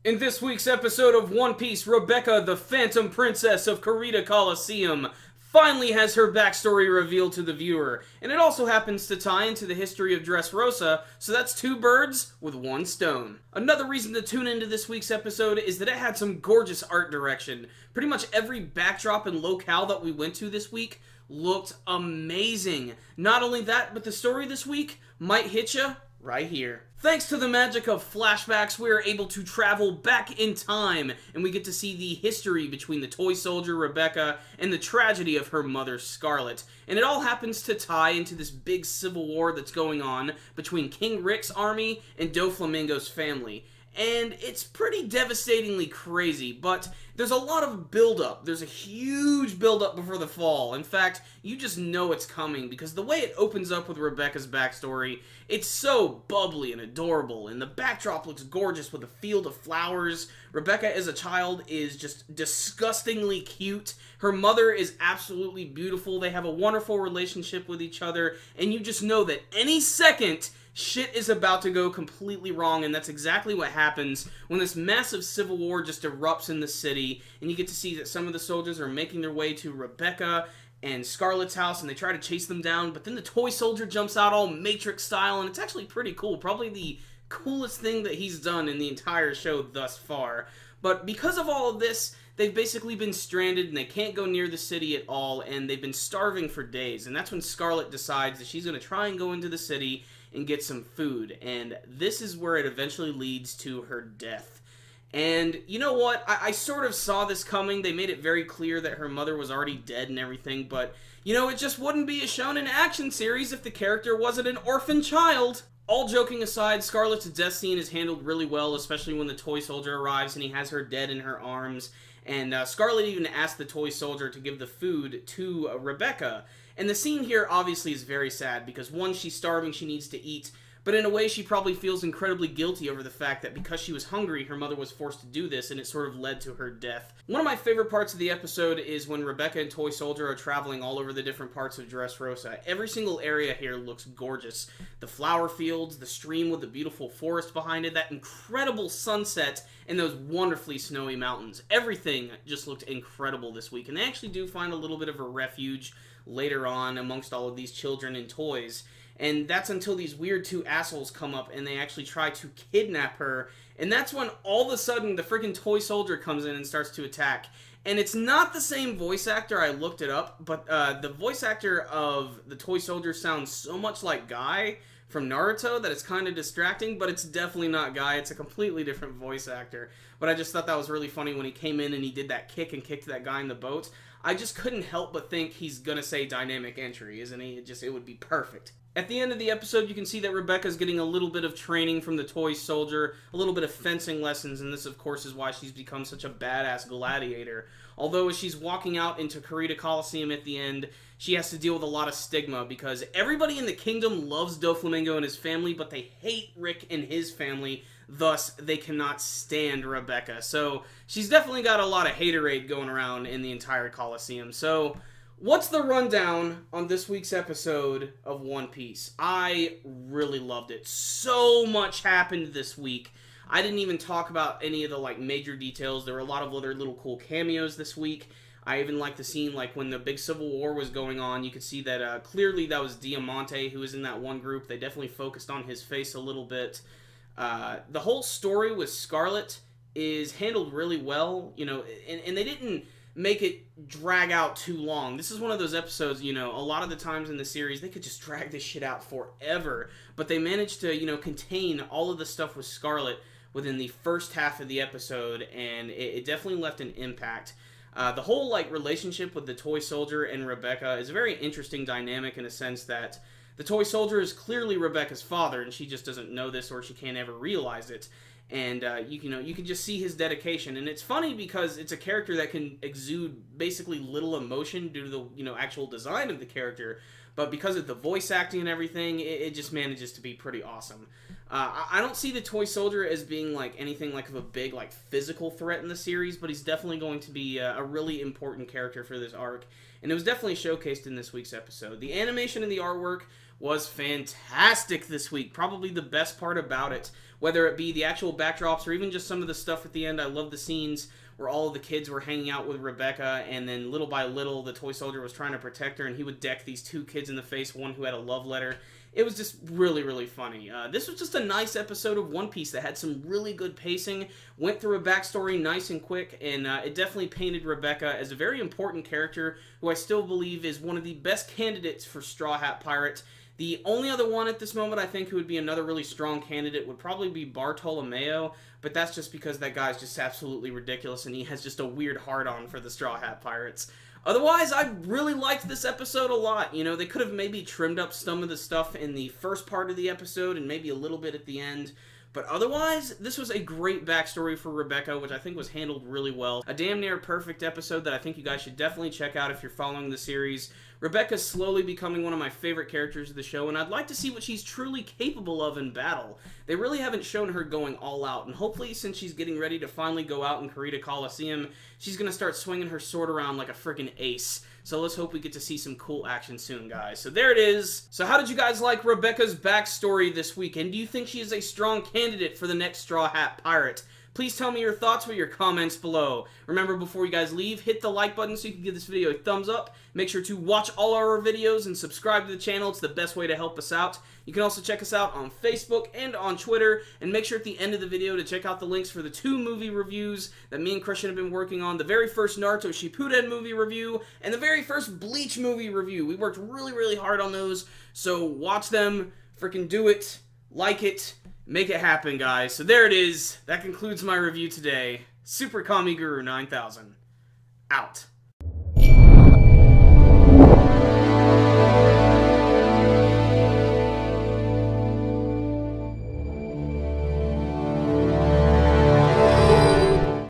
In this week's episode of One Piece, Rebecca, the Phantom Princess of Kurita Coliseum, finally has her backstory revealed to the viewer, and it also happens to tie into the history of Dressrosa, so that's two birds with one stone. Another reason to tune into this week's episode is that it had some gorgeous art direction. Pretty much every backdrop and locale that we went to this week looked amazing. Not only that, but the story this week might hit you right here. Thanks to the magic of flashbacks, we are able to travel back in time, and we get to see the history between the toy soldier Rebecca and the tragedy of her mother Scarlet. And it all happens to tie into this big civil war that's going on between King Rick's army and Doflamingo's family. And it's pretty devastatingly crazy, but there's a lot of build-up. There's a huge build-up before the fall. In fact, you just know it's coming, because the way it opens up with Rebecca's backstory, it's so bubbly and adorable, and the backdrop looks gorgeous with a field of flowers. Rebecca as a child is just disgustingly cute. Her mother is absolutely beautiful. They have a wonderful relationship with each other, and you just know that any second, shit is about to go completely wrong, and that's exactly what happens when this massive civil war just erupts in the city, and you get to see that some of the soldiers are making their way to Rebecca and Scarlet's house, and they try to chase them down, but then the toy soldier jumps out all Matrix style, and it's actually pretty cool. Probably the coolest thing that he's done in the entire show thus far. But because of all of this, they've basically been stranded, and they can't go near the city at all, and they've been starving for days, and that's when Scarlet decides that she's going to try and go into the city and get some food, and this is where it eventually leads to her death. And you know what? I sort of saw this coming. They made it very clear that her mother was already dead and everything, but you know, it just wouldn't be a shonen action series if the character wasn't an orphan child. All joking aside, Scarlet's death scene is handled really well, especially when the toy soldier arrives and he has her dead in her arms. And Scarlet even asked the toy soldier to give the food to Rebecca. And the scene here obviously is very sad because, one, she's starving, she needs to eat, but in a way she probably feels incredibly guilty over the fact that because she was hungry, her mother was forced to do this, and it sort of led to her death. One of my favorite parts of the episode is when Rebecca and Toy Soldier are traveling all over the different parts of Dressrosa. Every single area here looks gorgeous. The flower fields, the stream with the beautiful forest behind it, that incredible sunset, and those wonderfully snowy mountains. Everything just looked incredible this week, and they actually do find a little bit of a refuge later on amongst all of these children and toys. And that's until these weird two assholes come up and they actually try to kidnap her. And that's when all of a sudden the freaking toy soldier comes in and starts to attack. And it's not the same voice actor, I looked it up, but the voice actor of the toy soldier sounds so much like Guy from Naruto that it's kind of distracting, but it's definitely not Guy. It's a completely different voice actor. But I just thought that was really funny when he came in and he did that kick and kicked that guy in the boat. I just couldn't help but think he's gonna say dynamic entry, isn't he? It would be perfect. At the end of the episode, you can see that Rebecca's getting a little bit of training from the toy soldier, a little bit of fencing lessons, and this, of course, is why she's become such a badass gladiator. Although, as she's walking out into Kurita Coliseum at the end, she has to deal with a lot of stigma, because everybody in the kingdom loves Doflamingo and his family, but they hate Rick and his family, thus they cannot stand Rebecca. So, she's definitely got a lot of haterade going around in the entire Coliseum. So, what's the rundown on this week's episode of One Piece? I really loved it. So much happened this week. I didn't even talk about any of the major details. There were a lot of other little cool cameos this week. I even liked the scene when the big civil war was going on. You could see that clearly that was Diamante who was in that one group. They definitely focused on his face a little bit. The whole story with Scarlet is handled really well, and they didn't make it drag out too long. This is one of those episodes, a lot of the times in the series, they could just drag this shit out forever, but they managed to, contain all of the stuff with Scarlet within the first half of the episode, and it definitely left an impact. The whole, relationship with the toy soldier and Rebecca is a very interesting dynamic in a sense that the toy soldier is clearly Rebecca's father, and she just doesn't know this or she can't ever realize it. And, you can just see his dedication. And it's funny because it's a character that can exude basically little emotion due to the, actual design of the character. But because of the voice acting and everything, it just manages to be pretty awesome. I don't see the toy soldier as being, anything of a big, physical threat in the series, but he's definitely going to be a really important character for this arc. And it was definitely showcased in this week's episode. The animation and the artwork was fantastic this week. Probably the best part about it, whether it be the actual backdrops or even just some of the stuff at the end. I love the scenes where all of the kids were hanging out with Rebecca, and then little by little, the toy soldier was trying to protect her, and he would deck these two kids in the face, one who had a love letter. It was just really, really funny. This was just a nice episode of One Piece that had some really good pacing, went through a backstory nice and quick, and it definitely painted Rebecca as a very important character who I still believe is one of the best candidates for Straw Hat Pirate. The only other one at this moment I think who would be another really strong candidate would probably be Bartolomeo, but that's just because that guy's just absolutely ridiculous and he has just a weird hard-on for the Straw Hat Pirates. Otherwise, I really liked this episode a lot. You know, they could have maybe trimmed up some of the stuff in the first part of the episode and maybe a little bit at the end. But otherwise, this was a great backstory for Rebecca, which I think was handled really well. A damn near perfect episode that I think you guys should definitely check out if you're following the series. Rebecca's slowly becoming one of my favorite characters of the show, and I'd like to see what she's truly capable of in battle. They really haven't shown her going all out, and hopefully since she's getting ready to finally go out in Kurita Coliseum, she's going to start swinging her sword around like a freaking ace. So let's hope we get to see some cool action soon, guys. So there it is. So how did you guys like Rebecca's backstory this week? And do you think she is a strong candidate for the next Straw Hat Pirate? Please tell me your thoughts with your comments below. Remember, before you guys leave, hit the like button so you can give this video a thumbs up. Make sure to watch all our videos and subscribe to the channel. It's the best way to help us out. You can also check us out on Facebook and on Twitter. And make sure at the end of the video to check out the links for the 2 movie reviews that me and Christian have been working on. The very first Naruto Shippuden movie review and the very first Bleach movie review. We worked really, really hard on those. So watch them. Freaking do it. Like it. Make it happen, guys. So there it is. That concludes my review today. Super Kami Guru 9000. Out.